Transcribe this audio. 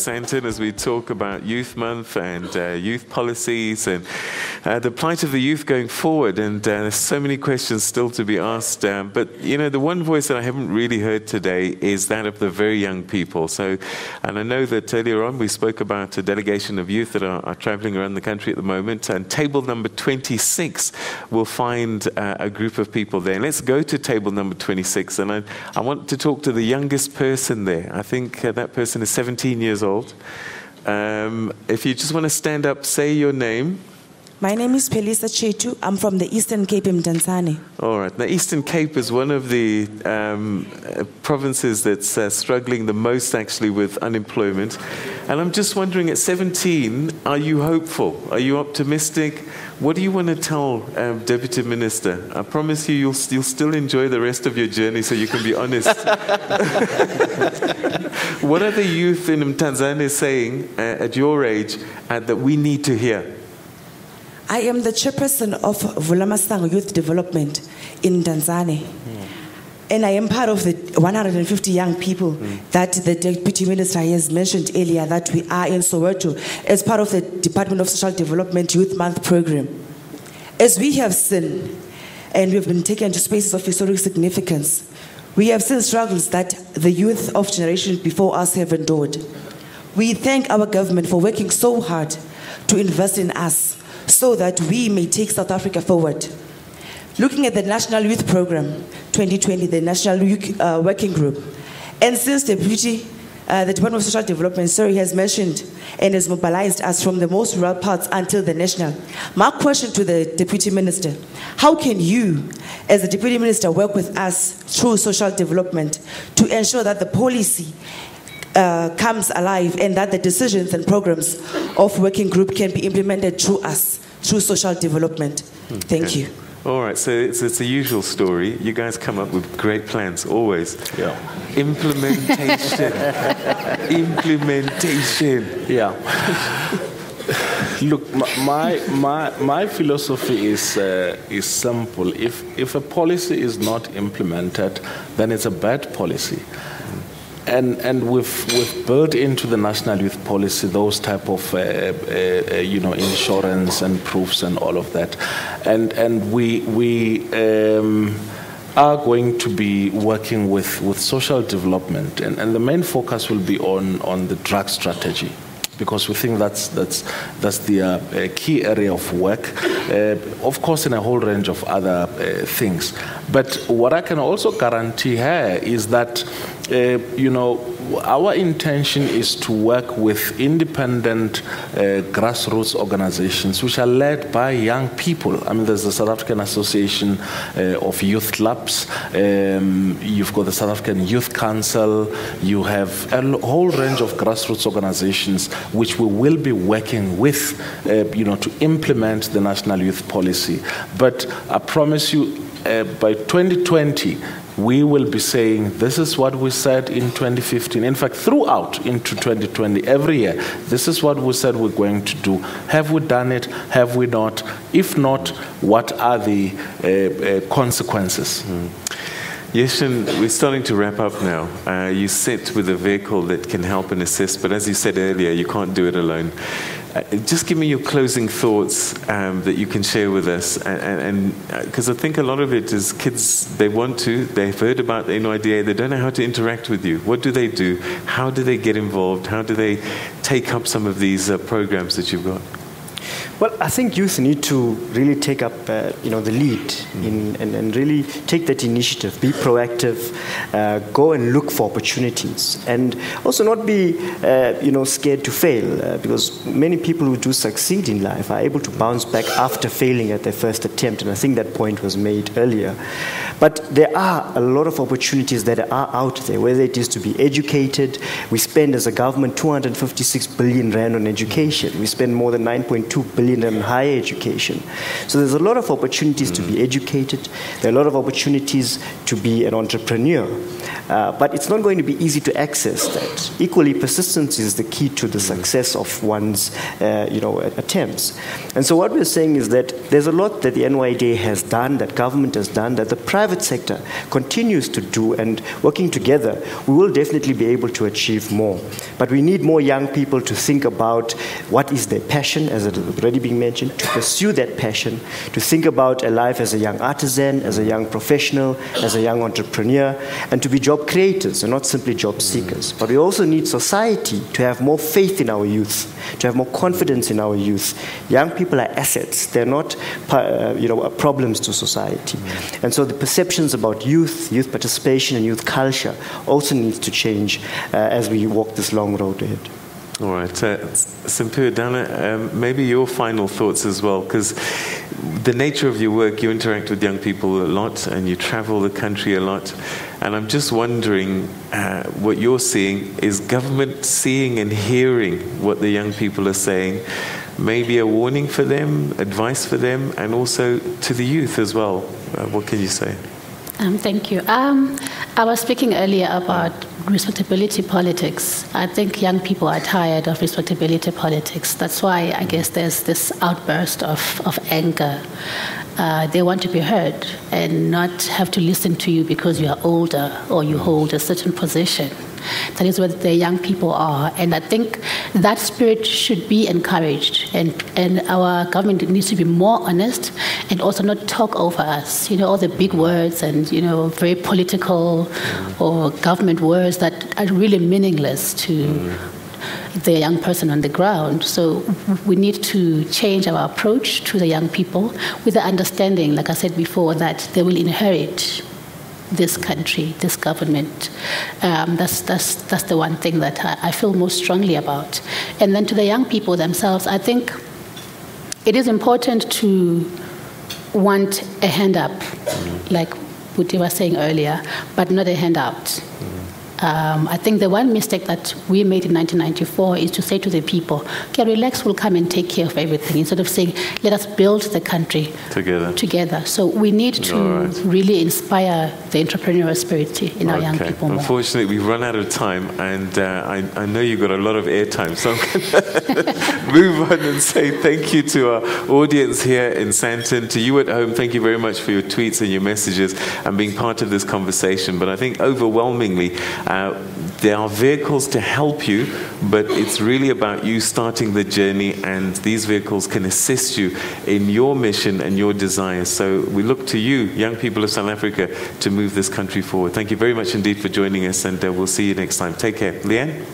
Santon, as we talk about Youth Month and youth policies and the plight of the youth going forward. And there's so many questions still to be asked. But, you know, the one voice that I haven't really heard today is that of the very young people. So, and I know that earlier on we spoke about a delegation of youth that are traveling around the country at the moment. And table number 26 will find a group of people there. Let's go to table number 26. And I want to talk to the youngest person there. I think that person is 17 years old. If you just want to stand up, say your name. My name is Pelisa Chetu. I'm from the Eastern Cape in Tanzania. All right. The Eastern Cape is one of the provinces that's struggling the most, actually, with unemployment. And I'm just wondering, at 17, are you hopeful? Are you optimistic? What do you want to tell Deputy Minister? I promise you'll still enjoy the rest of your journey, so you can be honest. What are the youth in Tanzania saying at your age that we need to hear? I am the chairperson of Vulamasango Youth Development in Tanzania. And I am part of the 150 young people that the Deputy Minister has mentioned earlier, that we are in Soweto as part of the Department of Social Development Youth Month program. As we have seen, and we have been taken to spaces of historic significance, we have seen struggles that the youth of generations before us have endured. We thank our government for working so hard to invest in us so that we may take South Africa forward. Looking at the National Youth Program 2020, the National Youth Working Group, and since the Department of Social Development, has mentioned and has mobilized us from the most rural parts until the national. My question to the Deputy Minister, how can you, as the Deputy Minister, work with us through social development to ensure that the policy comes alive and that the decisions and programs of working group can be implemented through us, through social development? Thank you. All right, so it's a usual story. You guys come up with great plans, always. Yeah. Implementation. Implementation. Yeah. Look, my philosophy is simple. If a policy is not implemented, then it's a bad policy. And we've built into the National Youth Policy those type of insurance and proofs and all of that, and we are going to be working with social development, and the main focus will be on the drug strategy, because we think that's the key area of work, of course, in a whole range of other things. But what I can also guarantee here is that our intention is to work with independent grassroots organizations which are led by young people. I mean, there's the South African Association of Youth Clubs, you've got the South African Youth Council, you have a whole range of grassroots organizations which we will be working with, to implement the National Youth Policy. But I promise you, by 2020, we will be saying, this is what we said in 2015. In fact, throughout into 2020, every year, this is what we said we're going to do. Have we done it? Have we not? If not, what are the consequences? Yeshan, we're starting to wrap up now. You sit with a vehicle that can help and assist, but as you said earlier, you can't do it alone. Just give me your closing thoughts that you can share with us, and because I think a lot of it is kids, they've heard about the NYDA, they don't know how to interact with you. What do they do? How do they get involved? How do they take up some of these programs that you've got? Well, I think youth need to really take up, the lead and really take that initiative, be proactive, go and look for opportunities, and also not be, scared to fail, because many people who do succeed in life are able to bounce back after failing at their first attempt, and I think that point was made earlier. But there are a lot of opportunities that are out there, whether it is to be educated. We spend as a government 256 billion rand on education. We spend more than 9.2 billion on higher education. So there's a lot of opportunities to be educated. There are a lot of opportunities to be an entrepreneur. But it's not going to be easy to access that. Equally, persistence is the key to the success of one's attempts. And so what we're saying is that there's a lot that the NYDA has done, that government has done, that the private sector continues to do, and working together, we will definitely be able to achieve more. But we need more young people to think about what is their passion, as it has already been mentioned, to pursue that passion, to think about a life as a young artisan, as a young professional, as a young entrepreneur, and to be job creators and not simply job seekers. But we also need society to have more faith in our youth, to have more confidence in our youth. Young people are assets. They're not problems to society. And so the perceptions about youth participation and youth culture also needs to change as we walk this long road ahead. All right. Simphiwe Dana, maybe your final thoughts as well, because the nature of your work, you interact with young people a lot and you travel the country a lot. And I'm just wondering what you're seeing. Is government seeing and hearing what the young people are saying? Maybe a warning for them, advice for them, and also to the youth as well. What can you say? Thank you. I was speaking earlier about respectability politics. I think young people are tired of respectability politics. That's why I guess there's this outburst of anger. They want to be heard and not have to listen to you because you are older or you hold a certain position. That is what the young people are. And I think that spirit should be encouraged. And our government needs to be more honest and also not talk over us. You know, all the big words and, very political or government words that are really meaningless to the young person on the ground. So we need to change our approach to the young people with the understanding, like I said before, that they will inherit this country, this government. That's the one thing that I feel most strongly about. And then to the young people themselves, I think it is important to want a hand up, like Buti was saying earlier, but not a handout. I think the one mistake that we made in 1994 is to say to the people, okay, relax, we'll come and take care of everything, instead of saying, let us build the country together. So we need to really inspire the entrepreneurial spirit in our young people more. Unfortunately, we've run out of time, and I know you've got a lot of airtime, so I'm going to move on and say thank you to our audience here in Sandton. To you at home, thank you very much for your tweets and your messages and being part of this conversation. But I think overwhelmingly, there are vehicles to help you, but it's really about you starting the journey, and these vehicles can assist you in your mission and your desires. So we look to you, young people of South Africa, to move this country forward. Thank you very much indeed for joining us, and we'll see you next time. Take care. Leanne?